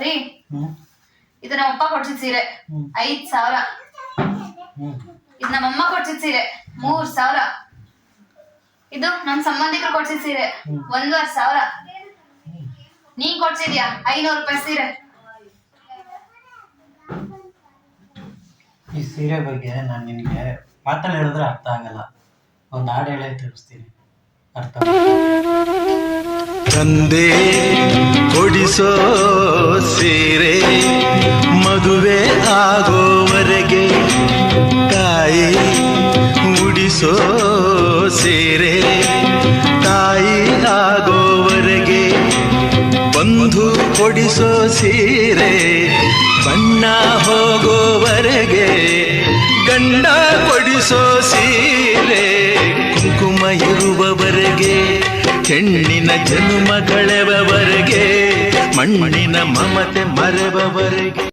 ರೀ ಇದು ನಮ್ಮಪ್ಪ ಕೊಡ್ಸಿದ ಸೀರೆ 5,000. ಇದು ನಮ್ಮಮ್ಮ ಕೊಡ್ಸಿದ ಸೀರೆ 3,000. ಇದು ನಮ್ ಸಂಬಂಧಿಕರು ಕೊಡ್ಸಿದ ಸೀರೆ 1,500. ನೀನ್ ಕೊಡ್ಸಿದ್ಯಾ 500 ರೂಪಾಯಿ ಸೀರೆ. ಈ ಸೀರೆ ಬಗ್ಗೆ ನಾನು ನಿನಗೆ ಮಾತಲ್ಲಿ ಹೇಳಿದ್ರೆ ಅರ್ಥ ಆಗಲ್ಲ. ಒಂದು ಹಾಡು ಹೇಳಿ ತಿಳಿಸ್ತೀನಿ, ಅರ್ಥ. ತಂದೆ ಕೊಡಿಸೋ ಸೀರೆ ಮದುವೆ ಆಗೋವರೆಗೆ, ತಾಯಿ ಉಡಿಸೋ ಸೀರೆ ತಾಯಿ ಆಗೋವರೆಗೆ, ಬಂಧು ಕೊಡಿಸೋ ಸೀರೆ ಬಣ್ಣ ಹೋಗೋವರೆಗೆ, ಗಂಡ ಕೊಡಿಸೋ ಸೀರೆ ಕುಂಕುಮ ಇರುವವರೆಗೆ, ಹೆಣ್ಣಿನ ಜನ್ಮ ಕಳೆವವರೆಗೆ, ಮಣ್ಣಿನ ಮಮತೆ ಮರೆವವರೆಗೆ.